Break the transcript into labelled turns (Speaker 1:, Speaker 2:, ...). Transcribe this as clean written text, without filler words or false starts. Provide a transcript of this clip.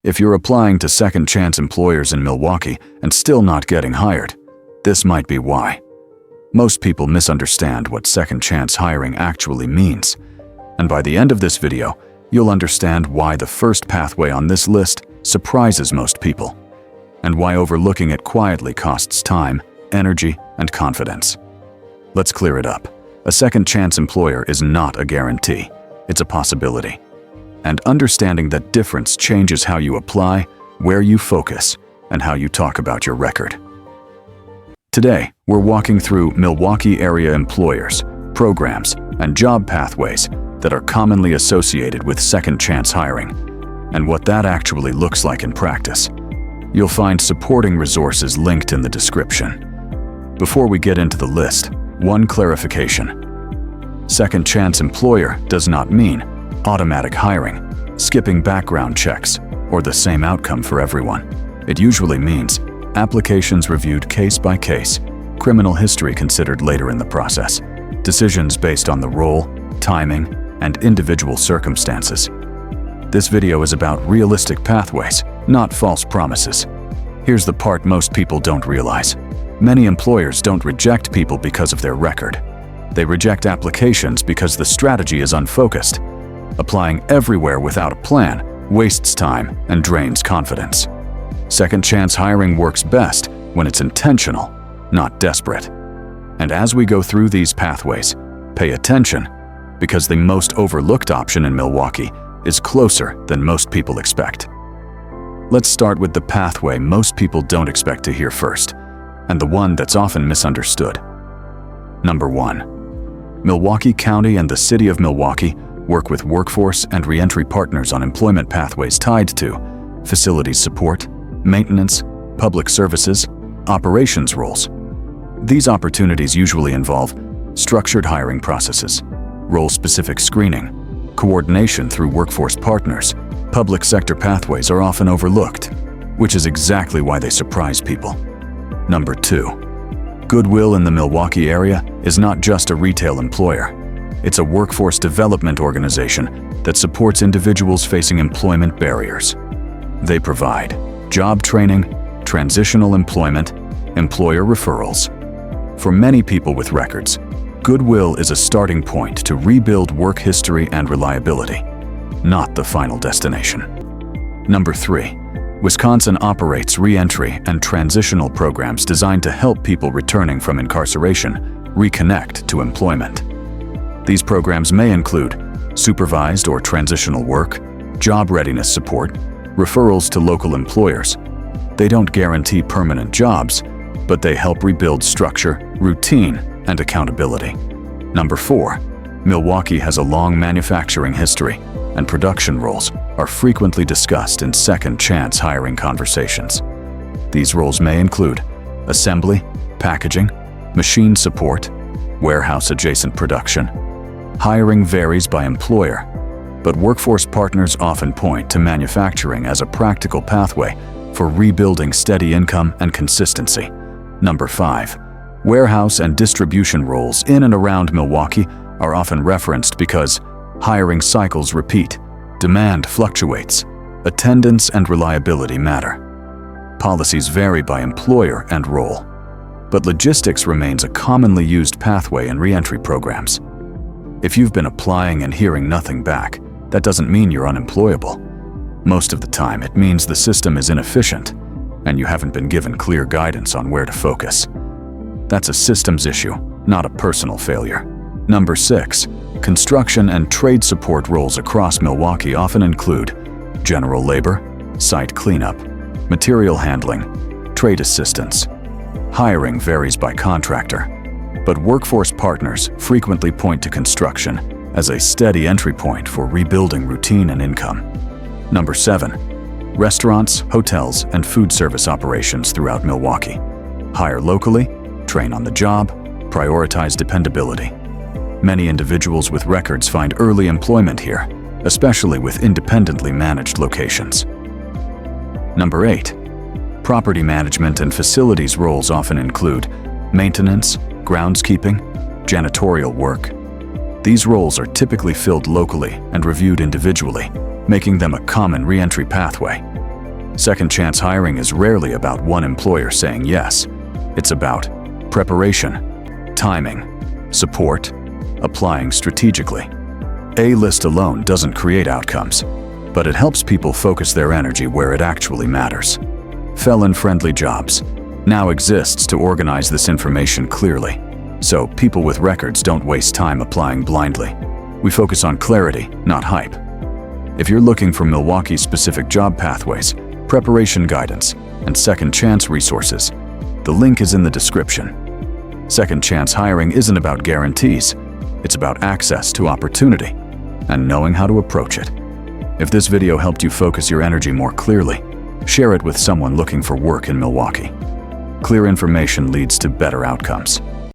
Speaker 1: If you're applying to second-chance employers in Milwaukee and still not getting hired, this might be why. Most people misunderstand what second-chance hiring actually means, and by the end of this video, you'll understand why the first pathway on this list surprises most people, and why overlooking it quietly costs time, energy, and confidence. Let's clear it up. A second-chance employer is not a guarantee. It's a possibility. And understanding that difference changes how you apply, where you focus, and how you talk about your record. Today, we're walking through Milwaukee area employers, programs, and job pathways that are commonly associated with second-chance hiring, and what that actually looks like in practice. You'll find supporting resources linked in the description. Before we get into the list, one clarification. Second-chance employer does not mean automatic hiring, skipping background checks, or the same outcome for everyone. It usually means applications reviewed case by case, criminal history considered later in the process, decisions based on the role, timing, and individual circumstances. This video is about realistic pathways, not false promises. Here's the part most people don't realize. Many employers don't reject people because of their record. They reject applications because the strategy is unfocused. Applying everywhere without a plan wastes time and drains confidence. Second-chance hiring works best when it's intentional, not desperate. And as we go through these pathways, pay attention, because the most overlooked option in Milwaukee is closer than most people expect. Let's start with the pathway most people don't expect to hear first, and the one that's often misunderstood. Number 1. Milwaukee County and the City of Milwaukee work with workforce and reentry partners on employment pathways tied to facilities support, maintenance, public services, operations roles. These opportunities usually involve structured hiring processes, role-specific screening, coordination through workforce partners. Public sector pathways are often overlooked, which is exactly why they surprise people. Number 2. Goodwill in the Milwaukee area is not just a retail employer. It's a workforce development organization that supports individuals facing employment barriers. They provide job training, transitional employment, employer referrals. For many people with records, Goodwill is a starting point to rebuild work history and reliability, not the final destination. Number 3. Wisconsin operates reentry and transitional programs designed to help people returning from incarceration reconnect to employment. These programs may include supervised or transitional work, job readiness support, referrals to local employers. They don't guarantee permanent jobs, but they help rebuild structure, routine, and accountability. Number 4. Milwaukee has a long manufacturing history, and production roles are frequently discussed in second-chance hiring conversations. These roles may include assembly, packaging, machine support, warehouse-adjacent production. Hiring varies by employer, but workforce partners often point to manufacturing as a practical pathway for rebuilding steady income and consistency. Number 5. Warehouse and distribution roles in and around Milwaukee are often referenced because hiring cycles repeat, demand fluctuates, attendance and reliability matter. Policies vary by employer and role, but logistics remains a commonly used pathway in reentry programs. If you've been applying and hearing nothing back, that doesn't mean you're unemployable. Most of the time, it means the system is inefficient, and you haven't been given clear guidance on where to focus. That's a systems issue, not a personal failure. Number 6. Construction and trade support roles across Milwaukee often include general labor, site cleanup, material handling, trade assistance. Hiring varies by contractor, but workforce partners frequently point to construction as a steady entry point for rebuilding routine and income. Number 7. Restaurants, hotels, and food service operations throughout Milwaukee. Hire locally, train on the job, prioritize dependability. Many individuals with records find early employment here, especially with independently managed locations. Number 8. Property management and facilities roles often include maintenance, groundskeeping, janitorial work. These roles are typically filled locally and reviewed individually, making them a common reentry pathway. Second chance hiring is rarely about one employer saying yes. It's about preparation, timing, support, applying strategically. A list alone doesn't create outcomes, but it helps people focus their energy where it actually matters. Felon-friendly jobs now exists to organize this information clearly, so people with records don't waste time applying blindly. We focus on clarity, not hype. If you're looking for Milwaukee-specific job pathways, preparation guidance, and second chance resources, the link is in the description. Second chance hiring isn't about guarantees, it's about access to opportunity and knowing how to approach it. If this video helped you focus your energy more clearly, share it with someone looking for work in Milwaukee. Clear information leads to better outcomes.